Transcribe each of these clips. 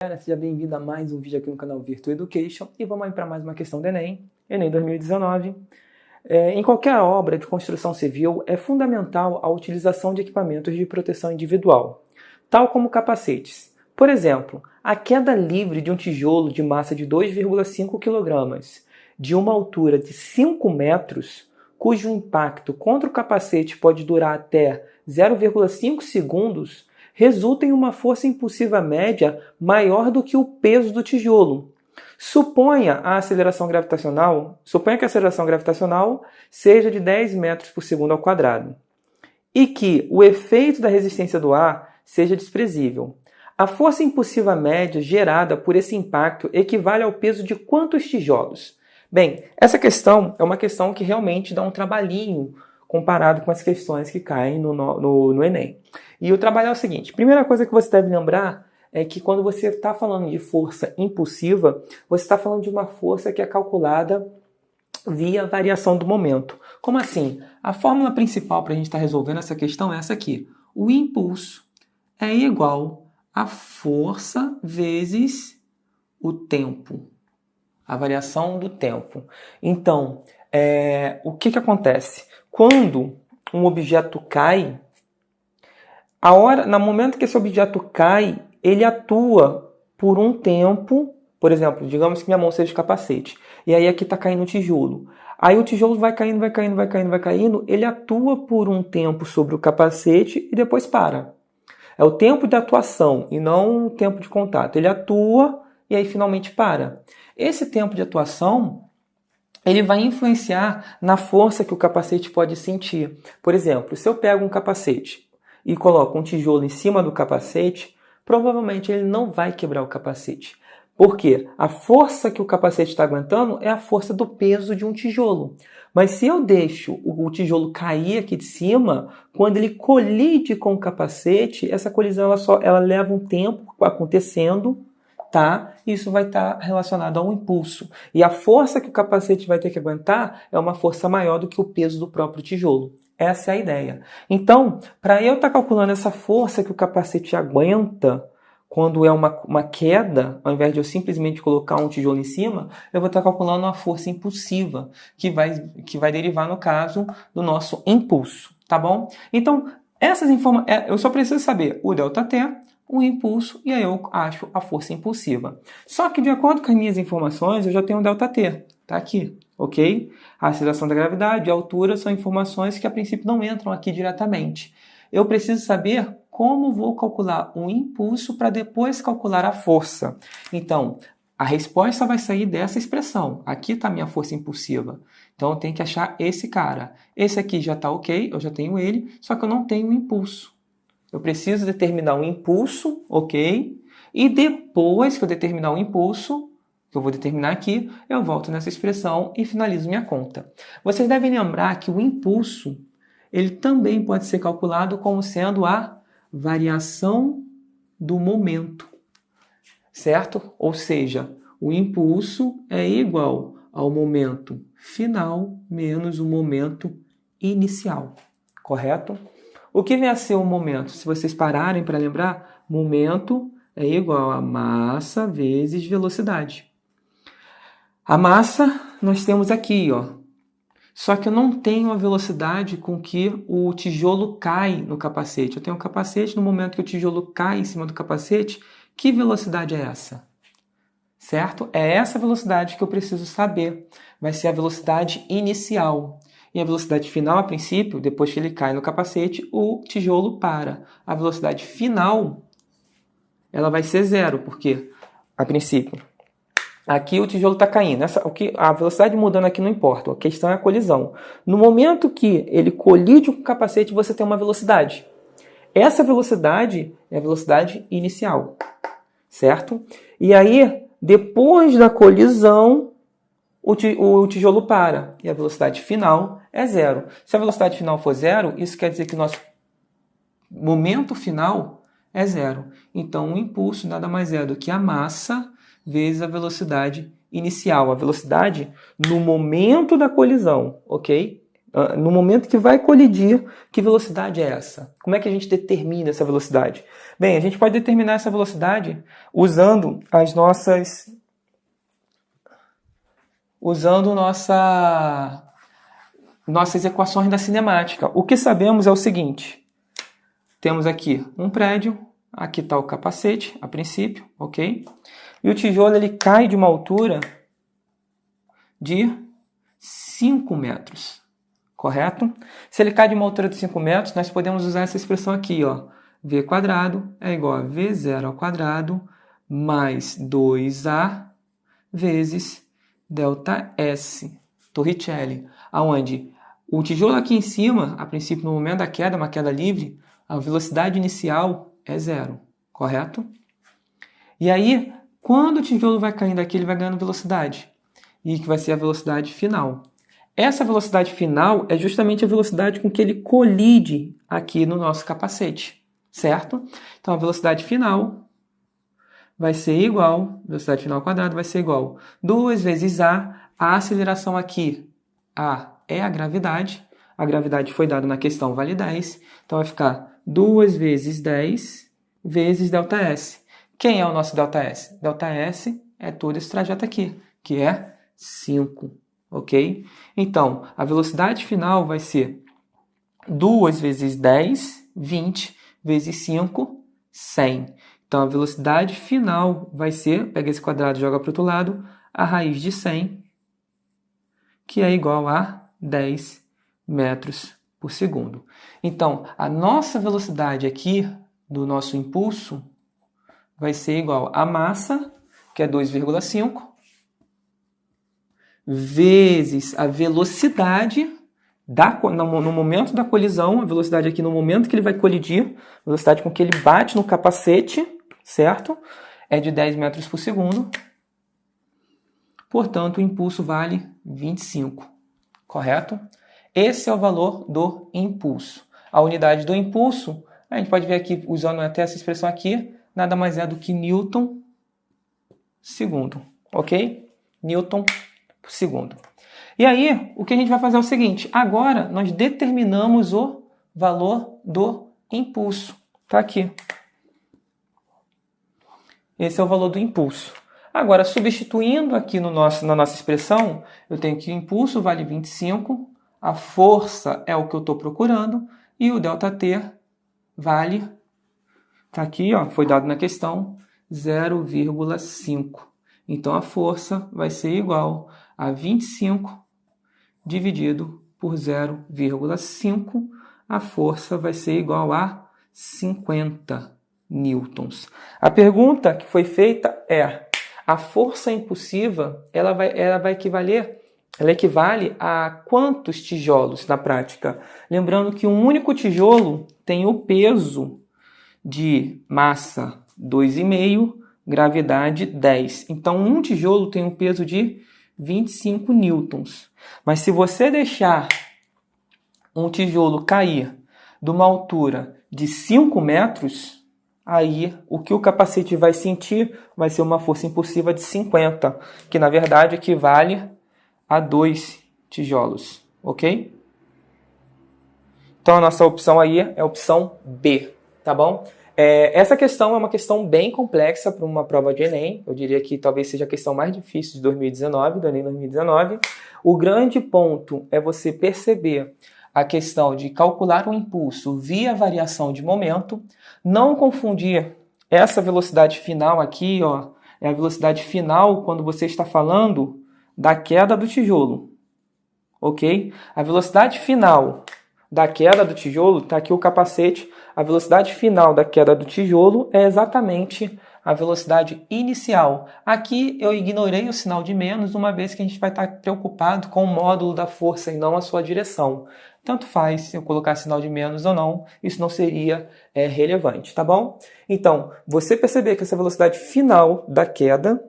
Seja bem-vindo a mais um vídeo aqui no canal Virtual Education e vamos aí para mais uma questão do Enem, Enem 2019. Em qualquer obra de construção civil é fundamental a utilização de equipamentos de proteção individual, tal como capacetes. Por exemplo, a queda livre de um tijolo de massa de 2,5 kg, de uma altura de 5 metros, cujo impacto contra o capacete pode durar até 0,5 segundos, resulta em uma força impulsiva média maior do que o peso do tijolo. Suponha que a aceleração gravitacional seja de 10 metros por segundo ao quadrado e que o efeito da resistência do ar seja desprezível. A força impulsiva média gerada por esse impacto equivale ao peso de quantos tijolos? Bem, essa questão é uma questão que realmente dá um trabalhinho comparado com as questões que caem no Enem. E o trabalho é o seguinte: primeira coisa que você deve lembrar é que quando você está falando de força impulsiva, você está falando de uma força que é calculada via variação do momento. Como assim? A fórmula principal para a gente estar resolvendo essa questão é essa aqui. O impulso é igual a força vezes o tempo. A variação do tempo. Então, o que acontece? Quando um objeto cai, no momento que esse objeto cai, ele atua por um tempo. Por exemplo, digamos que minha mão seja de capacete, e aí aqui está caindo o tijolo. Aí o tijolo vai caindo, ele atua por um tempo sobre o capacete e depois para. É o tempo de atuação e não o tempo de contato. Ele atua e aí finalmente para. Esse tempo de atuação, ele vai influenciar na força que o capacete pode sentir. Por exemplo, se eu pego um capacete e coloco um tijolo em cima do capacete, provavelmente ele não vai quebrar o capacete. Por quê? A força que o capacete está aguentando é a força do peso de um tijolo. Mas se eu deixo o tijolo cair aqui de cima, quando ele colide com o capacete, essa colisão ela leva um tempo acontecendo, tá? Isso vai estar relacionado a um impulso. E a força que o capacete vai ter que aguentar é uma força maior do que o peso do próprio tijolo. Essa é a ideia. Então, para eu estar calculando essa força que o capacete aguenta quando é uma queda, ao invés de eu simplesmente colocar um tijolo em cima, eu vou estar calculando uma força impulsiva, que vai derivar, no caso, do nosso impulso, tá bom? Então, essas informações, eu só preciso saber o ΔT, o impulso, e aí eu acho a força impulsiva. Só que, de acordo com as minhas informações, eu já tenho o ΔT, tá aqui, ok? A aceleração da gravidade e a altura são informações que, a princípio, não entram aqui diretamente. Eu preciso saber como vou calcular o impulso para depois calcular a força. Então, a resposta vai sair dessa expressão. Aqui está a minha força impulsiva. Então, eu tenho que achar esse cara. Esse aqui já está ok, eu já tenho ele, só que eu não tenho o impulso. Eu preciso determinar um impulso, ok? E depois que eu determinar o impulso, que eu vou determinar aqui, eu volto nessa expressão e finalizo minha conta. Vocês devem lembrar que o impulso, ele também pode ser calculado como sendo a variação do momento, certo? Ou seja, o impulso é igual ao momento final menos o momento inicial, correto? O que vem a ser o momento? Se vocês pararem para lembrar, momento é igual a massa vezes velocidade. A massa nós temos aqui, ó. Só que eu não tenho a velocidade com que o tijolo cai no capacete. Eu tenho um capacete, no momento que o tijolo cai em cima do capacete, que velocidade é essa? Certo? É essa velocidade que eu preciso saber. Vai ser a velocidade inicial. E a velocidade final, a princípio, depois que ele cai no capacete, o tijolo para. A velocidade final, ela vai ser zero, porque, a princípio, aqui o tijolo está caindo. A velocidade mudando aqui não importa. A questão é a colisão. No momento que ele colide com o capacete, você tem uma velocidade. Essa velocidade é a velocidade inicial. Certo? E aí, depois da colisão, o tijolo para. E a velocidade final é zero. Se a velocidade final for zero, isso quer dizer que o nosso momento final é zero. Então, o impulso nada mais é do que a massa vezes a velocidade inicial. A velocidade no momento da colisão, ok? No momento que vai colidir, que velocidade é essa? Como é que a gente determina essa velocidade? Bem, a gente pode determinar essa velocidade usando as nossas equações da cinemática. O que sabemos é o seguinte: temos aqui um prédio, aqui está o capacete, a princípio, ok? E o tijolo ele cai de uma altura de 5 metros, correto? Se ele cai de uma altura de 5 metros, nós podemos usar essa expressão aqui, ó. V quadrado é igual a V0 ao quadrado mais 2A vezes ΔS, Torricelli, aonde o tijolo aqui em cima, a princípio no momento da queda, uma queda livre, a velocidade inicial é 0, correto? E aí, quando o tijolo vai caindo aqui, ele vai ganhando velocidade, e que vai ser a velocidade final. Essa velocidade final é justamente a velocidade com que ele colide aqui no nosso capacete, certo? Então, a velocidade final vai ser igual, velocidade final ao quadrado vai ser igual 2 vezes a aceleração aqui, A é a gravidade foi dada na questão, vale 10, então vai ficar 2 vezes 10 vezes ΔS. Quem é o nosso ΔS? ΔS é todo esse trajeto aqui, que é 5, ok? Então, a velocidade final vai ser 2 vezes 10, 20, vezes 5, 100. Então, a velocidade final vai ser, pega esse quadrado e joga para o outro lado, a raiz de 100, que é igual a 10 metros por segundo. Então, a nossa velocidade aqui do nosso impulso vai ser igual a massa, que é 2,5, vezes a velocidade no momento da colisão, a velocidade aqui no momento que ele vai colidir, a velocidade com que ele bate no capacete, certo? É de 10 metros por segundo. Portanto, o impulso vale 25, correto? Esse é o valor do impulso. A unidade do impulso, a gente pode ver aqui, usando até essa expressão aqui, nada mais é do que Newton segundo, ok? Newton por segundo. E aí, o que a gente vai fazer é o seguinte, agora nós determinamos o valor do impulso. Está aqui. Esse é o valor do impulso. Agora, substituindo aqui na nossa expressão, eu tenho que o impulso vale 25, a força é o que eu estou procurando, e o ΔT vale, está aqui, ó, foi dado na questão, 0,5. Então, a força vai ser igual a 25 dividido por 0,5. A força vai ser igual a 50 newtons. A pergunta que foi feita é: a força impulsiva ela equivale a quantos tijolos na prática? Lembrando que um único tijolo tem o peso de massa 2,5, gravidade 10. Então, um tijolo tem um peso de 25 newtons. Mas se você deixar um tijolo cair de uma altura de 5 metros, aí o que o capacete vai sentir vai ser uma força impulsiva de 50, que na verdade equivale a 2 tijolos, ok? Então a nossa opção aí é a opção B, tá bom? Essa questão é uma questão bem complexa para uma prova de Enem. Eu diria que talvez seja a questão mais difícil de 2019, do Enem 2019. O grande ponto é você perceber a questão de calcular o impulso via variação de momento, não confundir essa velocidade final aqui, ó, é a velocidade final quando você está falando da queda do tijolo, ok? A velocidade final da queda do tijolo, está aqui o capacete, a velocidade final da queda do tijolo é exatamente a velocidade inicial. Aqui eu ignorei o sinal de menos, uma vez que a gente vai estar preocupado com o módulo da força e não a sua direção. Tanto faz se eu colocar sinal de menos ou não, isso não seria relevante, tá bom? Então, você perceber que essa velocidade final da queda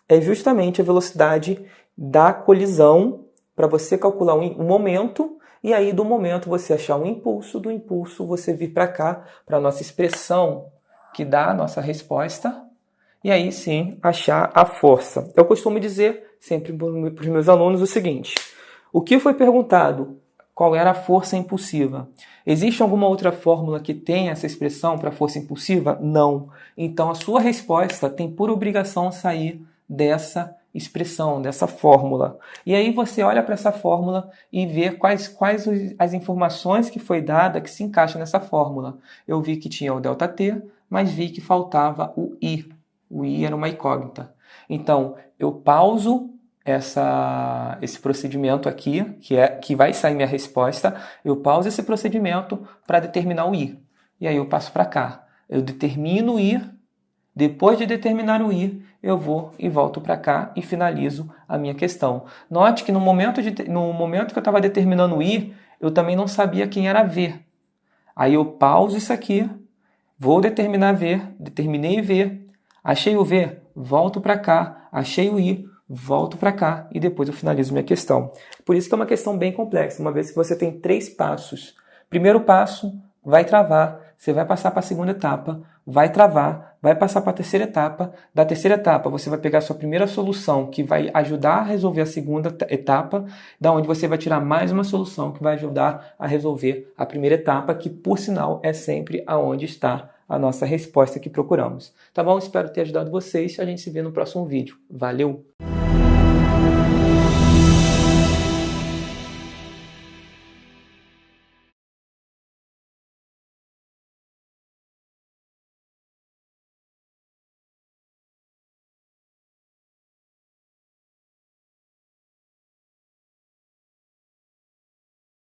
é justamente a velocidade da colisão para você calcular um momento, e aí do momento você achar um impulso, do impulso você vir para cá, para a nossa expressão que dá a nossa resposta, e aí sim achar a força. Eu costumo dizer sempre para os meus alunos o seguinte: o que foi perguntado qual era a força impulsiva. Existe alguma outra fórmula que tenha essa expressão para força impulsiva? Não. Então a sua resposta tem por obrigação sair dessa expressão, dessa fórmula. E aí você olha para essa fórmula e vê quais as informações que foi dada que se encaixam nessa fórmula. Eu vi que tinha o ΔT, mas vi que faltava o I. O I era uma incógnita. Então, eu pauso esse procedimento aqui, que vai sair minha resposta, eu pauso esse procedimento para determinar o I. E aí eu passo para cá. Eu determino o I, depois de determinar o I, eu vou e volto para cá e finalizo a minha questão. Note que no momento que eu estava determinando o I, eu também não sabia quem era V. Aí eu pauso isso aqui, vou determinar V, determinei V, achei o V, volto para cá, achei o I, volto para cá e depois eu finalizo minha questão. Por isso que é uma questão bem complexa, uma vez que você tem 3 passos. Primeiro passo, vai travar, você vai passar para a segunda etapa, vai travar, vai passar para a terceira etapa. Da terceira etapa, você vai pegar a sua primeira solução, que vai ajudar a resolver a segunda etapa, da onde você vai tirar mais uma solução que vai ajudar a resolver a primeira etapa, que, por sinal, é sempre aonde está a nossa resposta que procuramos. Tá bom? Espero ter ajudado vocês. A gente se vê no próximo vídeo. Valeu!